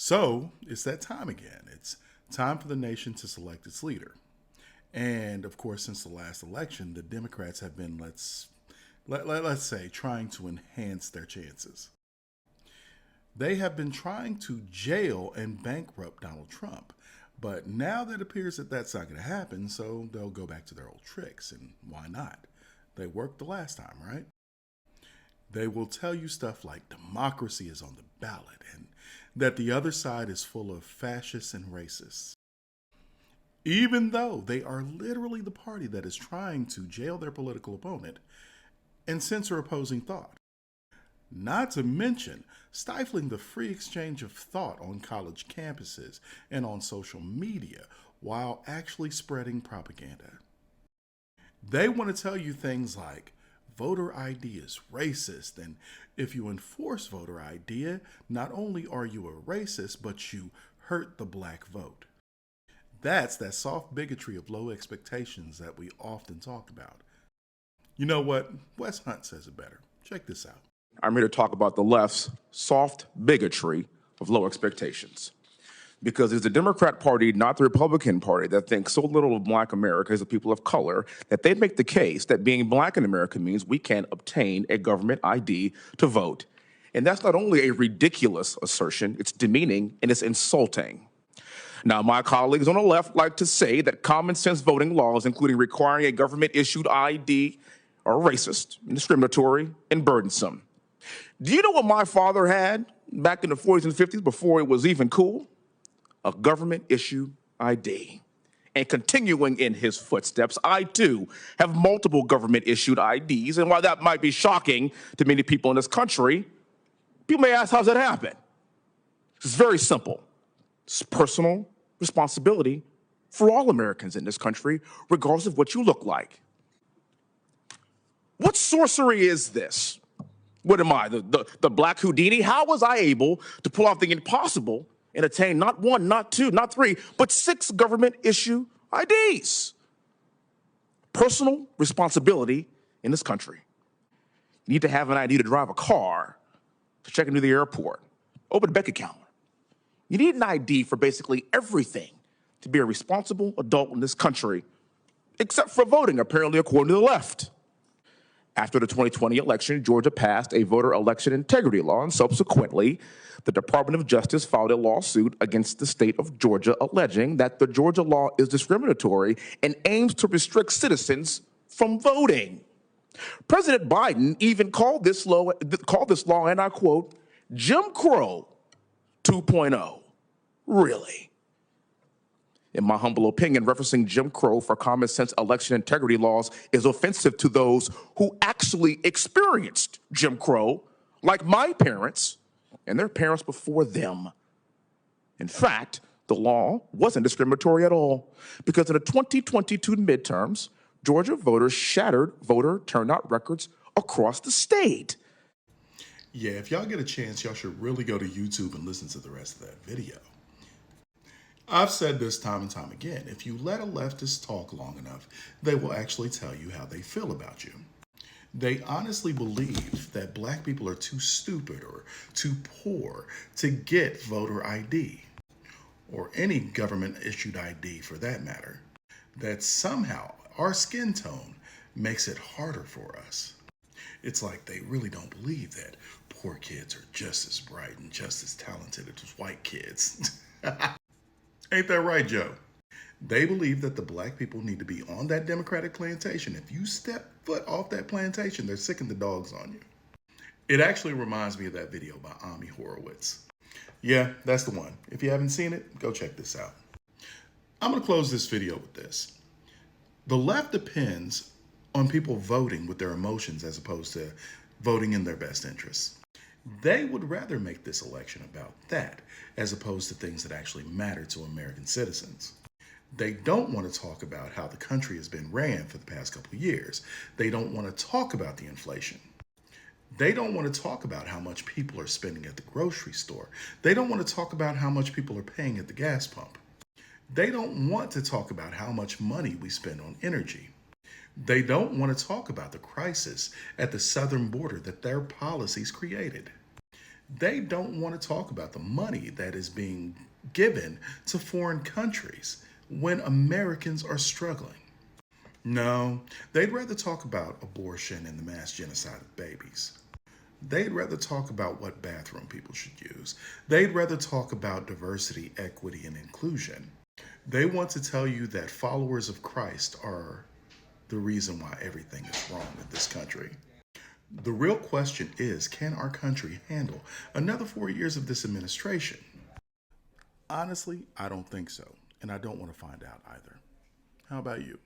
So it's that time again. It's time for the nation to select its leader. And of course, since the last election, the Democrats have been, let's say, trying to enhance their chances. They have been trying to jail and bankrupt Donald Trump. But now that appears that that's not going to happen, so they'll go back to their old tricks. And why not? They worked the last time, right? They will tell you stuff like democracy is on the ballot and that the other side is full of fascists and racists. Even though they are literally the party that is trying to jail their political opponent and censor opposing thought. Not to mention stifling the free exchange of thought on college campuses and on social media while actually spreading propaganda. They want to tell you things like voter ID is racist, and if you enforce voter ID, not only are you a racist, but you hurt the black vote. That's that soft bigotry of low expectations that we often talk about. You know what? Wes Hunt says it better. Check this out. I'm here to talk about the left's soft bigotry of low expectations. Because it's the Democrat Party, not the Republican Party, that thinks so little of Black America as the people of color that they make the case that being Black in America means we can't obtain a government ID to vote. And that's not only a ridiculous assertion, it's demeaning and it's insulting. Now, my colleagues on the left like to say that common sense voting laws, including requiring a government-issued ID, are racist, discriminatory, and burdensome. Do you know what my father had back in the 40s and 50s before it was even cool? A government-issued ID. And continuing in his footsteps, I too have multiple government-issued IDs, and while that might be shocking to many people in this country, people may ask, how's that happen? It's very simple. It's personal responsibility for all Americans in this country, regardless of what you look like. What sorcery is this? What am I, the Black Houdini? How was I able to pull off the impossible and attain not one, not two, not three, but 6 government-issue IDs? Personal responsibility in this country. You need to have an ID to drive a car, to check into the airport, open a bank account. You need an ID for basically everything to be a responsible adult in this country, except for voting, apparently, according to the left. After the 2020 election, Georgia passed a voter election integrity law, and subsequently, the Department of Justice filed a lawsuit against the state of Georgia alleging that the Georgia law is discriminatory and aims to restrict citizens from voting. President Biden even called this law, and I quote, Jim Crow 2.0. Really? In my humble opinion, referencing Jim Crow for common sense election integrity laws is offensive to those who actually experienced Jim Crow, like my parents and their parents before them. In fact, the law wasn't discriminatory at all, because in the 2022 midterms, Georgia voters shattered voter turnout records across the state. Yeah, if y'all get a chance, y'all should really go to YouTube and listen to the rest of that video. I've said this time and time again, if you let a leftist talk long enough, they will actually tell you how they feel about you. They honestly believe that black people are too stupid or too poor to get voter ID, or any government-issued ID for that matter, that somehow our skin tone makes it harder for us. It's like they really don't believe that poor kids are just as bright and just as talented as white kids. Ain't that right, Joe? They believe that the black people need to be on that Democratic plantation. If you step foot off that plantation, they're sicking the dogs on you. It actually reminds me of that video by Ami Horowitz. Yeah, that's the one. If you haven't seen it, go check this out. I'm going to close this video with this. The left depends on people voting with their emotions as opposed to voting in their best interests. They would rather make this election about that as opposed to things that actually matter to American citizens. They don't want to talk about how the country has been ran for the past couple of years. They don't want to talk about the inflation. They don't want to talk about how much people are spending at the grocery store. They don't want to talk about how much people are paying at the gas pump. They don't want to talk about how much money we spend on energy. They don't want to talk about the crisis at the southern border that their policies created. They don't want to talk about the money that is being given to foreign countries when Americans are struggling. No, they'd rather talk about abortion and the mass genocide of babies. They'd rather talk about what bathroom people should use. They'd rather talk about diversity, equity, and inclusion. They want to tell you that followers of Christ are the reason why everything is wrong with this country. The real question is, can our country handle another 4 years of this administration? Honestly, I don't think so, and I don't want to find out either. How about you?